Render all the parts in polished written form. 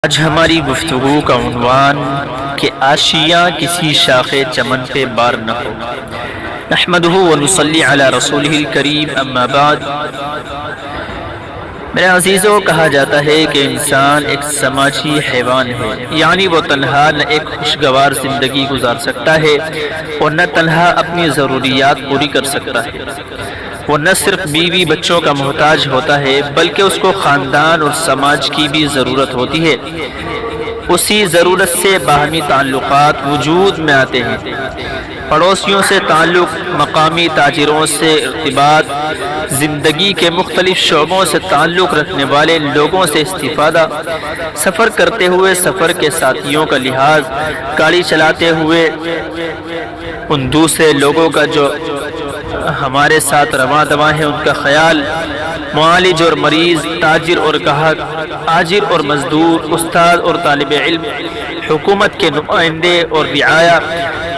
آج ہماری گفتگو کا عنوان کہ آشیاں کسی شاخ چمن پہ بار نہ ہو۔ نحمدہ ونصلی علی رسولہ الکریم، اما بعد۔ میرے عزیزوں، کہا جاتا ہے کہ انسان ایک سماجی حیوان ہے، یعنی وہ تنہا نہ ایک خوشگوار زندگی گزار سکتا ہے اور نہ تنہا اپنی ضروریات پوری کر سکتا ہے۔ وہ نہ صرف بیوی بچوں کا محتاج ہوتا ہے بلکہ اس کو خاندان اور سماج کی بھی ضرورت ہوتی ہے۔ اسی ضرورت سے باہمی تعلقات وجود میں آتے ہیں، پڑوسیوں سے تعلق، مقامی تاجروں سے ارتباط، زندگی کے مختلف شعبوں سے تعلق رکھنے والے لوگوں سے استفادہ، سفر کرتے ہوئے سفر کے ساتھیوں کا لحاظ، گاڑی چلاتے ہوئے ان دوسرے لوگوں کا جو ہمارے ساتھ رواں دواں ہیں ان کا خیال، معالج اور مریض، تاجر اور گاہک، آجر اور مزدور، استاد اور طالب علم، حکومت کے نمائندے اور رعایا۔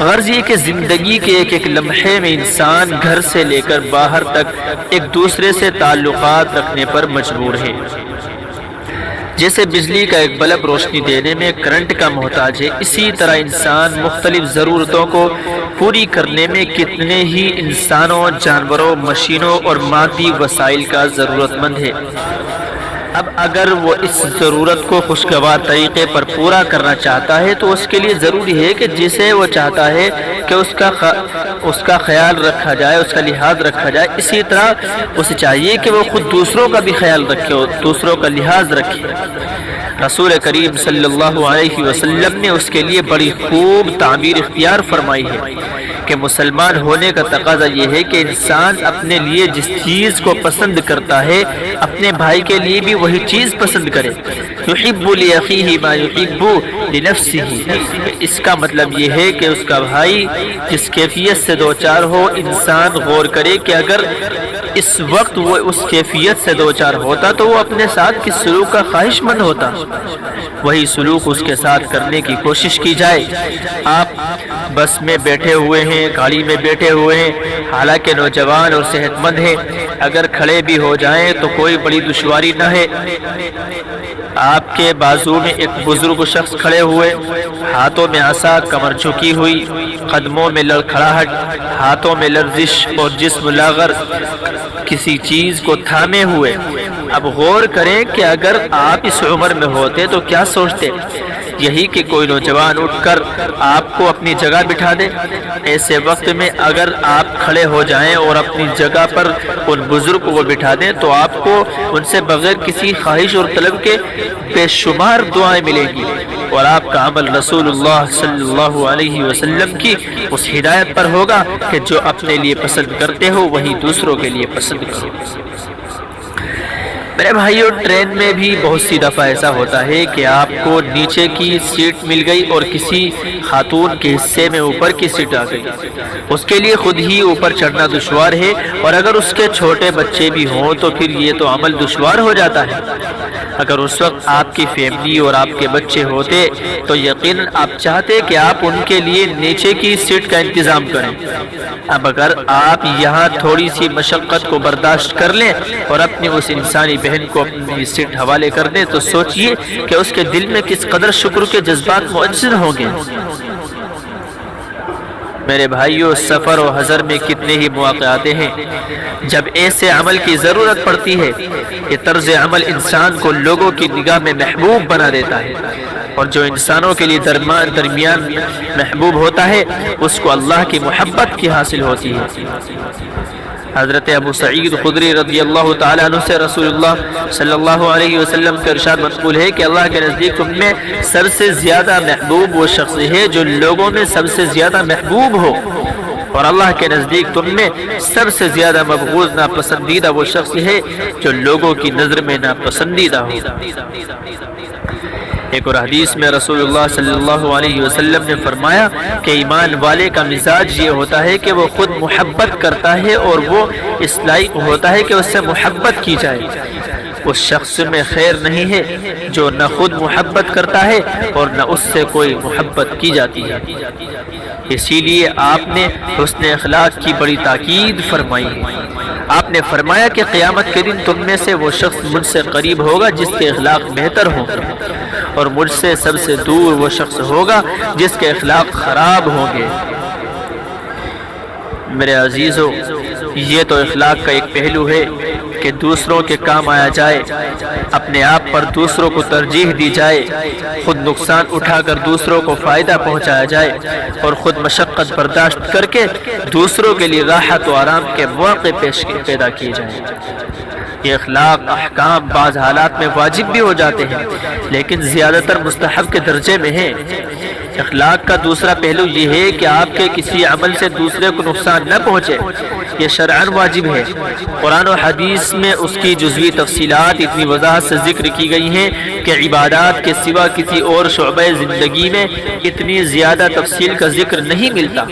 غرض یہ کہ زندگی کے ایک ایک لمحے میں انسان گھر سے لے کر باہر تک ایک دوسرے سے تعلقات رکھنے پر مجبور ہے۔ جیسے بجلی کا ایک بلب روشنی دینے میں کرنٹ کا محتاج ہے، اسی طرح انسان مختلف ضرورتوں کو پوری کرنے میں کتنے ہی انسانوں، جانوروں، مشینوں اور مادی وسائل کا ضرورت مند ہے۔ اب اگر وہ اس ضرورت کو خوشگوار طریقے پر پورا کرنا چاہتا ہے تو اس کے لیے ضروری ہے کہ جسے وہ چاہتا ہے کہ اس کا خیال رکھا جائے، اس کا لحاظ رکھا جائے، اسی طرح اسے چاہیے کہ وہ خود دوسروں کا بھی خیال رکھے اور دوسروں کا لحاظ رکھے۔ رسول کریم صلی اللہ علیہ وسلم نے اس کے لیے بڑی خوب تعبیر اختیار فرمائی ہے کہ مسلمان ہونے کا تقاضا یہ ہے کہ انسان اپنے لیے جس چیز کو پسند کرتا ہے اپنے بھائی کے لیے بھی وہی چیز پسند کرے۔ یحب لأخیہ ما یحب لنفسہ، اس کا مطلب یہ ہے کہ اس کا بھائی جس کیفیت سے دوچار ہو، انسان غور کرے کہ اگر اس وقت وہ اس کیفیت سے دوچار ہوتا تو وہ اپنے ساتھ کس سلوک کا خواہش مند ہوتا، وہی سلوک اس کے ساتھ کرنے کی کوشش کی جائے۔ آپ بس میں بیٹھے ہوئے ہیں، گاڑی میں بیٹھے ہوئے ہیں، حالانکہ نوجوان اور صحت مند ہیں، اگر کھڑے بھی ہو جائیں تو کوئی بڑی دشواری نہ ہے۔ آپ کے بازو میں ایک بزرگ شخص کھڑے ہوئے، ہاتھوں میں عصا، کمر جھکی ہوئی، قدموں میں لڑکھڑاہٹ، ہاتھوں میں لرزش اور جسم لاغر کسی چیز کو تھامے ہوئے۔ اب غور کریں کہ اگر آپ اس عمر میں ہوتے تو کیا سوچتے؟ یہی کہ کوئی نوجوان اٹھ کر آپ کو اپنی جگہ بٹھا دے۔ ایسے وقت میں اگر آپ کھڑے ہو جائیں اور اپنی جگہ پر ان بزرگ کو بٹھا دیں تو آپ کو ان سے بغیر کسی خواہش اور طلب کے بے شمار دعائیں ملیں گی، اور آپ کا عمل رسول اللہ صلی اللہ علیہ وسلم کی اس ہدایت پر ہوگا کہ جو اپنے لیے پسند کرتے ہو وہی دوسروں کے لیے پسند کرو۔ میرے بھائیوں، ٹرین میں بھی بہت سی دفعہ ایسا ہوتا ہے کہ آپ کو نیچے کی سیٹ مل گئی اور کسی خاتون کے حصے میں اوپر کی سیٹ آ گئی۔ اس کے لیے خود ہی اوپر چڑھنا دشوار ہے، اور اگر اس کے چھوٹے بچے بھی ہوں تو پھر یہ تو عمل دشوار ہو جاتا ہے۔ اگر اس وقت آپ کی فیملی اور آپ کے بچے ہوتے تو یقیناً آپ چاہتے کہ آپ ان کے لیے نیچے کی سیٹ کا انتظام کریں۔ اب اگر آپ یہاں تھوڑی سی مشقت کو برداشت کر لیں اور اپنی اس انسانی بہن کو اپنی سیٹ حوالے کر دیں تو سوچئے کہ اس کے دل میں کس قدر شکر کے جذبات مؤثر ہوں گے۔ میرے بھائیوں، سفر و حضر میں کتنے ہی مواقع آتے ہیں جب ایسے عمل کی ضرورت پڑتی ہے۔ یہ طرز عمل انسان کو لوگوں کی نگاہ میں محبوب بنا دیتا ہے، اور جو انسانوں کے لیے درمیان محبوب ہوتا ہے اس کو اللہ کی محبت کی حاصل ہوتی ہے۔ حضرت ابو سعید خدری رضی اللہ تعالیٰ عنہ سے رسول اللہ صلی اللہ علیہ وسلم کا ارشاد منقول ہے کہ اللہ کے نزدیک تم میں سب سے زیادہ محبوب وہ شخص ہے جو لوگوں میں سب سے زیادہ محبوب ہو، اور اللہ کے نزدیک تم میں سب سے زیادہ مبغوض ناپسندیدہ وہ شخص ہے جو لوگوں کی نظر میں ناپسندیدہ ہو۔ ایک اور حدیث میں رسول اللہ صلی اللہ علیہ وسلم نے فرمایا کہ ایمان والے کا مزاج یہ ہوتا ہے کہ وہ خود محبت کرتا ہے اور وہ اس لائق ہوتا ہے کہ اس سے محبت کی جائے۔ اس شخص میں خیر نہیں ہے جو نہ خود محبت کرتا ہے اور نہ اس سے کوئی محبت کی جاتی ہے۔ اسی لیے آپ نے حسن اخلاق کی بڑی تاکید فرمائی ہے۔ آپ نے فرمایا کہ قیامت کے دن تم میں سے وہ شخص مجھ سے قریب ہوگا جس کے اخلاق بہتر ہوں، اور مجھ سے سب سے دور وہ شخص ہوگا جس کے اخلاق خراب ہوں گے۔ میرے عزیزو، یہ تو اخلاق کا ایک پہلو ہے کہ دوسروں کے کام آیا جائے، اپنے آپ پر دوسروں کو ترجیح دی جائے، خود نقصان اٹھا کر دوسروں کو فائدہ پہنچایا جائے اور خود مشقت برداشت کر کے دوسروں کے لیے راحت و آرام کے مواقع پیدا کیے جائیں۔ یہ اخلاق احکام بعض حالات میں واجب بھی ہو جاتے ہیں لیکن زیادہ تر مستحب کے درجے میں ہیں۔ اخلاق کا دوسرا پہلو یہ ہے کہ آپ کے کسی عمل سے دوسرے کو نقصان نہ پہنچے، یہ شرعاً واجب ہے۔ قرآن و حدیث میں اس کی جزوی تفصیلات اتنی وضاحت سے ذکر کی گئی ہیں کہ عبادات کے سوا کسی اور شعبہ زندگی میں اتنی زیادہ تفصیل کا ذکر نہیں ملتا۔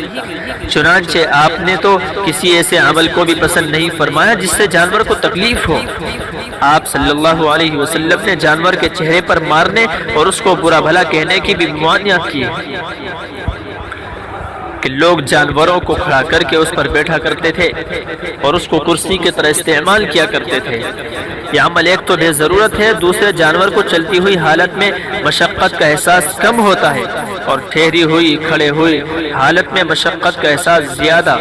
چنانچہ آپ نے تو کسی ایسے عمل کو بھی پسند نہیں فرمایا جس سے جانور کو تکلیف ہو۔ آپ صلی اللہ علیہ وسلم نے جانور کے چہرے پر مارنے اور اس کو برا بھلا کہنے کی بھی ممانعت کی کہ لوگ جانوروں کو کھڑا کر کے اس پر بیٹھا کرتے تھے اور اس کو کرسی کی طرح استعمال کیا کرتے تھے۔ یہ عمل ایک تو بے ضرورت ہے، دوسرے جانور کو چلتی ہوئی حالت میں مشقت کا احساس کم ہوتا ہے اور ٹھہری ہوئی کھڑے ہوئی حالت میں مشقت کا احساس زیادہ،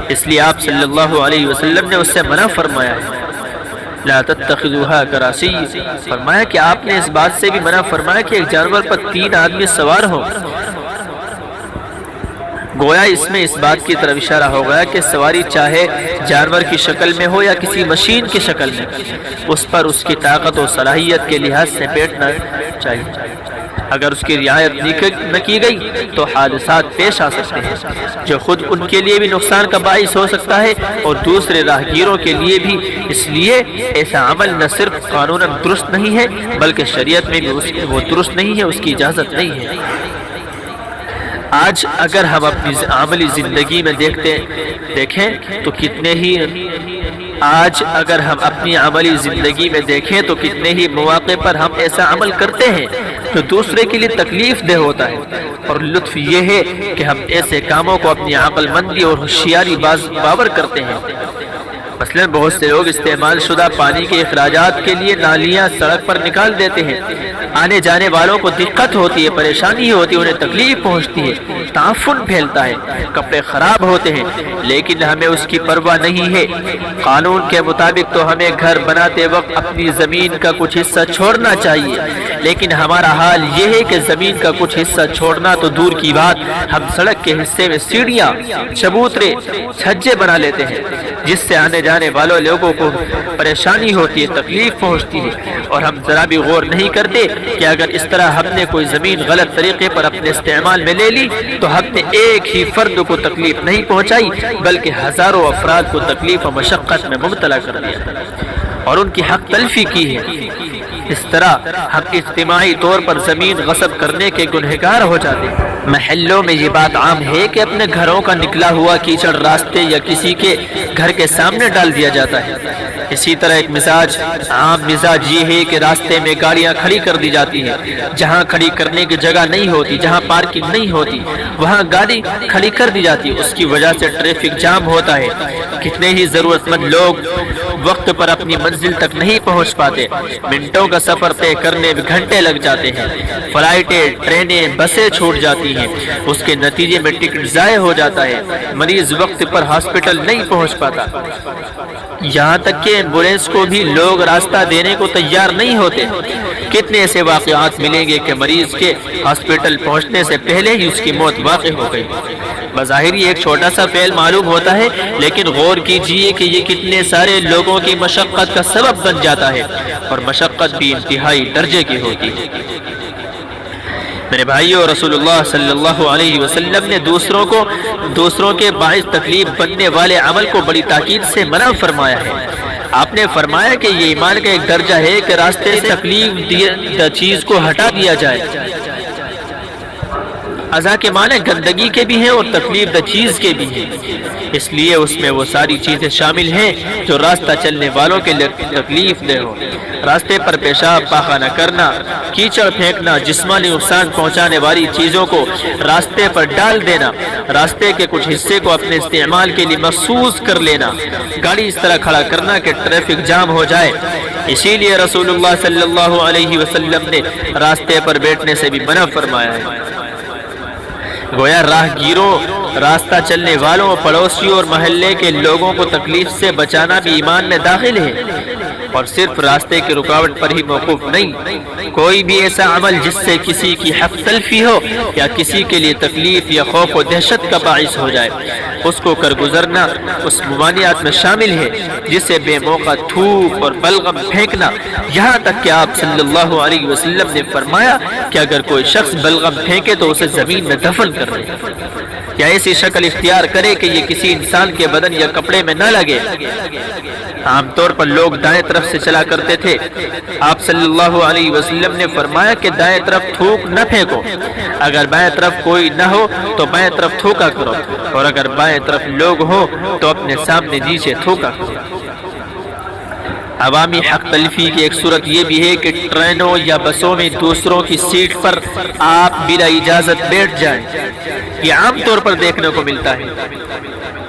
اس لیے آپ صلی اللہ علیہ وسلم نے اس سے منع فرمایا ہے۔ لا تتخذوها کراسی، فرمایا کہ آپ نے اس بات سے بھی منع فرمایا کہ ایک جانور پر 3 آدمی سوار ہوں۔ گویا اس میں اس بات کی طرف اشارہ ہو گیا کہ سواری چاہے جانور کی شکل میں ہو یا کسی مشین کی شکل میں، اس پر اس کی طاقت و صلاحیت کے لحاظ سے بیٹھنا چاہیے۔ اگر اس کی رعایت نہ کی گئی تو حادثات پیش آ سکتے ہیں جو خود ان کے لیے بھی نقصان کا باعث ہو سکتا ہے اور دوسرے راہگیروں کے لیے بھی۔ اس لیے ایسا عمل نہ صرف قانوناً درست نہیں ہے بلکہ شریعت میں بھی وہ درست نہیں ہے، اس کی اجازت نہیں ہے۔ آج اگر ہم اپنی عملی زندگی میں دیکھیں تو کتنے ہی مواقع پر ہم ایسا عمل کرتے ہیں جو دوسرے کے لیے تکلیف دہ ہوتا ہے، اور لطف یہ ہے کہ ہم ایسے کاموں کو اپنی عقل مندی اور ہوشیاری باور کرتے ہیں۔ مثلا بہت سے لوگ استعمال شدہ پانی کے اخراجات کے لیے نالیاں سڑک پر نکال دیتے ہیں، آنے جانے والوں کو دقت ہوتی ہے، پریشانی ہوتی ہے، انہیں تکلیف پہنچتی ہے، تعفن پھیلتا ہے، کپڑے خراب ہوتے ہیں، لیکن ہمیں اس کی پرواہ نہیں ہے۔ قانون کے مطابق تو ہمیں گھر بناتے وقت اپنی زمین کا کچھ حصہ چھوڑنا چاہیے، لیکن ہمارا حال یہ ہے کہ زمین کا کچھ حصہ چھوڑنا تو دور کی بات، ہم سڑک کے حصے میں سیڑھیاں، چبوترے، چھجے بنا لیتے ہیں جس سے آنے جانے والوں لوگوں کو پریشانی ہوتی ہے، تکلیف پہنچتی ہے، اور ہم ذرا بھی غور نہیں کرتے کہ اگر اس طرح ہم نے کوئی زمین غلط طریقے پر اپنے استعمال میں لے لی تو ہم نے ایک ہی فرد کو تکلیف نہیں پہنچائی بلکہ ہزاروں افراد کو تکلیف و مشقت میں مبتلا کر دیا اور ان کی حق تلفی کی ہے۔ اس طرح ہم اجتماعی طور پر زمین غصب کرنے کے گنہگار ہو جاتے ہیں۔ محلوں میں یہ بات عام ہے کہ اپنے گھروں کا نکلا ہوا کیچڑ راستے یا کسی کے گھر کے سامنے ڈال دیا جاتا ہے۔ اسی طرح ایک عام مزاج یہ ہے کہ راستے میں گاڑیاں کھڑی کر دی جاتی ہیں، جہاں کھڑی کرنے کی جگہ نہیں ہوتی، جہاں پارکنگ نہیں ہوتی وہاں گاڑی کھڑی کر دی جاتی ہے، اس کی وجہ سے ٹریفک جام ہوتا ہے۔ کتنے ہی ضرورت مند لوگ وقت پر اپنی منزل تک نہیں پہنچ پاتے، منٹوں کا سفر طے کرنے میں گھنٹے لگ جاتے ہیں، فلائٹیں، ٹرینیں، بسیں چھوٹ جاتی ہیں، اس کے نتیجے میں ٹکٹ ضائع ہو جاتا ہے، مریض وقت پر ہاسپٹل نہیں پہنچ پاتا، یہاں تک کہ ایمبولینس کو بھی لوگ راستہ دینے کو تیار نہیں ہوتے۔ کتنے ایسے واقعات ملیں گے کہ مریض کے ہاسپٹل پہنچنے سے پہلے ہی اس کی موت واقع ہو گئی۔ بظاہر یہ ایک چھوٹا سا فعل معلوم ہوتا ہے لیکن غور کیجئے کہ یہ کتنے سارے لوگوں کی مشقت کا سبب بن جاتا ہے، اور مشقت بھی انتہائی درجے کی ہوتی ہے۔ میرے بھائیو، رسول اللہ صلی اللہ علیہ وسلم نے دوسروں کے باعث تکلیف بننے والے عمل کو بڑی تاکید سے منع فرمایا ہے۔ آپ نے فرمایا کہ یہ ایمان کا ایک درجہ ہے کہ راستے سے تکلیف دہ چیز کو ہٹا دیا جائے۔ اذا کے معنی گندگی کے بھی ہیں اور تکلیف دہ چیز کے بھی ہیں، اس لیے اس میں وہ ساری چیزیں شامل ہیں جو راستہ چلنے والوں کے لیے تکلیف دہ ہو۔ راستے پر پیشاب پاخانہ کرنا، کیچڑ پھینکنا، جسمانی نقصان پہنچانے والی چیزوں کو راستے پر ڈال دینا، راستے کے کچھ حصے کو اپنے استعمال کے لیے مخصوص کر لینا، گاڑی اس طرح کھڑا کرنا کہ ٹریفک جام ہو جائے۔ اسی لیے رسول اللہ صلی اللہ علیہ وسلم نے راستے پر بیٹھنے سے بھی منع فرمایا ہے۔ گویا راہ گیروں، راستہ چلنے والوں، پڑوسیوں اور محلے کے لوگوں کو تکلیف سے بچانا بھی ایمان میں داخل ہے، اور صرف راستے کی رکاوٹ پر ہی موقوف نہیں۔ کوئی بھی ایسا عمل جس سے کسی کی حق تلفی ہو یا کسی کے لیے تکلیف یا خوف و دہشت کا باعث ہو جائے، اس کو کر گزرنا اس ممانعات میں شامل ہے، جسے بے موقع تھوک اور بلغم پھینکنا، یہاں تک کہ آپ صلی اللہ علیہ وسلم نے فرمایا کہ اگر کوئی شخص بلغم پھینکے تو اسے زمین میں دفن کر دے، یا ایسی شکل اختیار کرے کہ یہ کسی انسان کے بدن یا کپڑے میں نہ لگے۔ عام طور پر لوگ دائیں طرف سے چلا کرتے تھے، آپ صلی اللہ علیہ وسلم نے فرمایا کہ دائیں طرف تھوک نہ پھینکو، اگر بائیں طرف کوئی نہ ہو تو بائیں طرف تھوکا کرو، اور اگر بائیں طرف لوگ ہو تو اپنے سامنے نیچے تھوکا کرو۔ عوامی حق تلفی کی ایک صورت یہ بھی ہے کہ ٹرینوں یا بسوں میں دوسروں کی سیٹ پر آپ بلا اجازت بیٹھ جائیں، یہ عام طور پر دیکھنے کو ملتا ہے،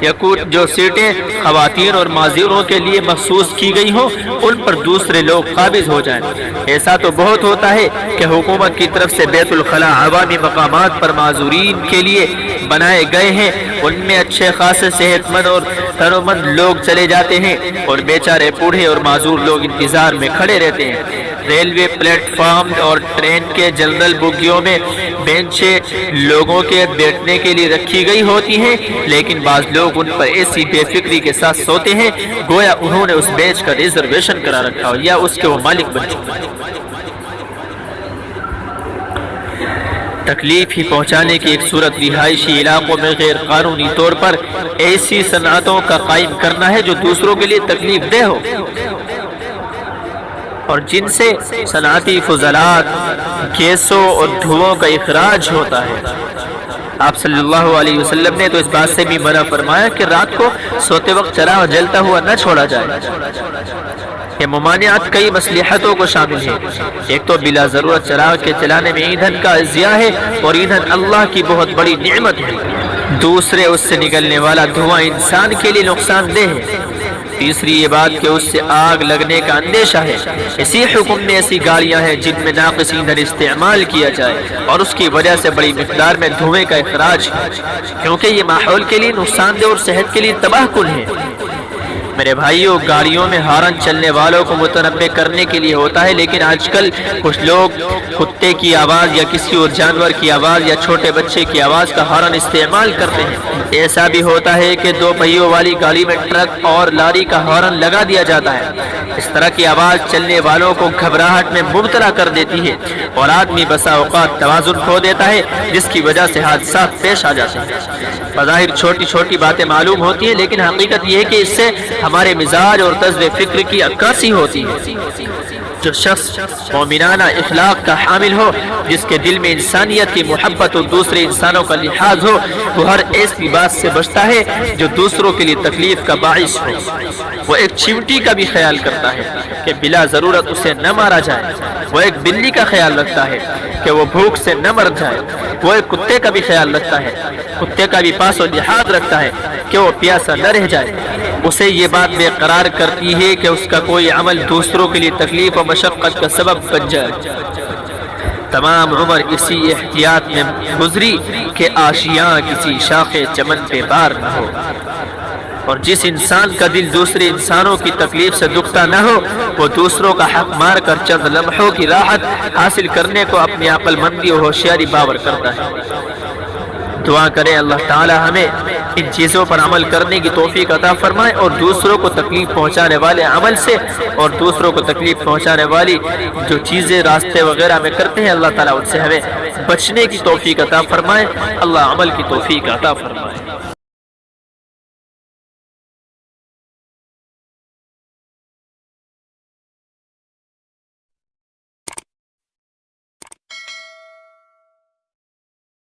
یا کچھ جو سیٹیں خواتین اور معذوروں کے لیے مخصوص کی گئی ہوں ان پر دوسرے لوگ قابض ہو جائیں۔ ایسا تو بہت ہوتا ہے کہ حکومت کی طرف سے بیت الخلاء عوامی مقامات پر معذورین کے لیے بنائے گئے ہیں، ان میں اچھے خاصے صحت مند اور تنومند لوگ چلے جاتے ہیں، اور بیچارے بوڑھے اور معذور لوگ انتظار میں کھڑے رہتے ہیں۔ ریلوے پلیٹ فارم اور ٹرین کے جنرل بوگیوں میں بینچیں لوگوں کے بیٹھنے کے لیے رکھی گئی ہوتی ہیں، لیکن بعض لوگ ان پر ایسی بے فکری کے ساتھ سوتے ہیں گویا انہوں نے اس بینچ کا ریزرویشن کرا رکھا ہو یا اس کے وہ مالک بن چکے ہیں۔ تکلیف ہی پہنچانے کی ایک صورت رہائشی علاقوں میں غیر قانونی طور پر ایسی صنعتوں کا قائم کرنا ہے جو دوسروں کے لیے تکلیف دہ ہو، اور جن سے صنعتی فضلات، گیسوں اور دھوؤں کا اخراج ہوتا ہے۔ آپ صلی اللہ علیہ وسلم نے تو اس بات سے بھی منع فرمایا کہ رات کو سوتے وقت چراغ جلتا ہوا نہ چھوڑا جائے۔ یہ ممانعات کئی مصلحتوں کو شامل ہیں، ایک تو بلا ضرورت چراغ کے چلانے میں ایندھن کا ضیاع ہے، اور ایندھن اللہ کی بہت بڑی نعمت ہے۔ دوسرے اس سے نکلنے والا دھواں انسان کے لیے نقصان دہ ہے۔ تیسری یہ بات کہ اس سے آگ لگنے کا اندیشہ ہے۔ اسی حکم میں ایسی گاڑیاں ہیں جن میں ناقص ایندھن استعمال کیا جائے اور اس کی وجہ سے بڑی مقدار میں دھوئیں کا اخراج ہے، کیونکہ یہ ماحول کے لیے نقصان دہ اور صحت کے لیے تباہ کن ہے۔ میرے بھائیوں، گاڑیوں میں ہارن چلنے والوں کو متنبہ کرنے کے لیے ہوتا ہے، لیکن آج کل کچھ لوگ کتے کی آواز یا کسی اور جانور کی آواز یا چھوٹے بچے کی آواز کا ہارن استعمال کرتے ہیں۔ ایسا بھی ہوتا ہے کہ دو پہیوں والی گاڑی میں ٹرک اور لاری کا ہارن لگا دیا جاتا ہے۔ اس طرح کی آواز چلنے والوں کو گھبراہٹ میں مبتلا کر دیتی ہے، اور آدمی بسا اوقات توازن کھو دیتا ہے، جس کی وجہ سے حادثات پیش آ جاتے ہیں۔ بظاہر چھوٹی چھوٹی باتیں معلوم ہوتی ہیں، لیکن حقیقت یہ ہے کہ اس سے ہمارے مزاج اور طرز فکر کی عکاسی ہوتی ہے۔ جو شخص مومنانہ اخلاق کا حامل ہو، جس کے دل میں انسانیت کی محبت اور دوسرے انسانوں کا لحاظ ہو، وہ ہر ایسی بات سے بچتا ہے جو دوسروں کے لیے تکلیف کا باعث ہو۔ وہ ایک چیونٹی کا بھی خیال کرتا ہے کہ بلا ضرورت اسے نہ مارا جائے، وہ ایک بلی کا خیال رکھتا ہے کہ وہ بھوک سے نہ مر جائے، وہ ایک کتے کا بھی خیال رکھتا ہے، کتے کا بھی پاس و لحاظ رکھتا ہے کہ وہ پیاسا نہ رہ جائے۔ اسے یہ بات بے قرار کرتی ہے کہ اس کا کوئی عمل دوسروں کے لیے تکلیف و مشقت کا سبب بن جائے۔ تمام عمر اسی احتیاط میں گزری کہ آشیاں کسی شاخ چمن پہ بار نہ ہو، اور جس انسان کا دل دوسرے انسانوں کی تکلیف سے دکھتا نہ ہو، وہ دوسروں کا حق مار کر چند لمحوں کی راحت حاصل کرنے کو اپنی عقل مندی اور ہوشیاری باور کرتا ہے۔ دعا کریں اللہ تعالی ہمیں ان چیزوں پر عمل کرنے کی توفیق عطا فرمائے، اور دوسروں کو تکلیف پہنچانے والے عمل سے اور دوسروں کو تکلیف پہنچانے والی جو چیزیں راستے وغیرہ میں کرتے ہیں، اللہ تعالیٰ ان سے ہمیں بچنے کی توفیق عطا فرمائے۔ اللہ عمل کی توفیق عطا فرمائے۔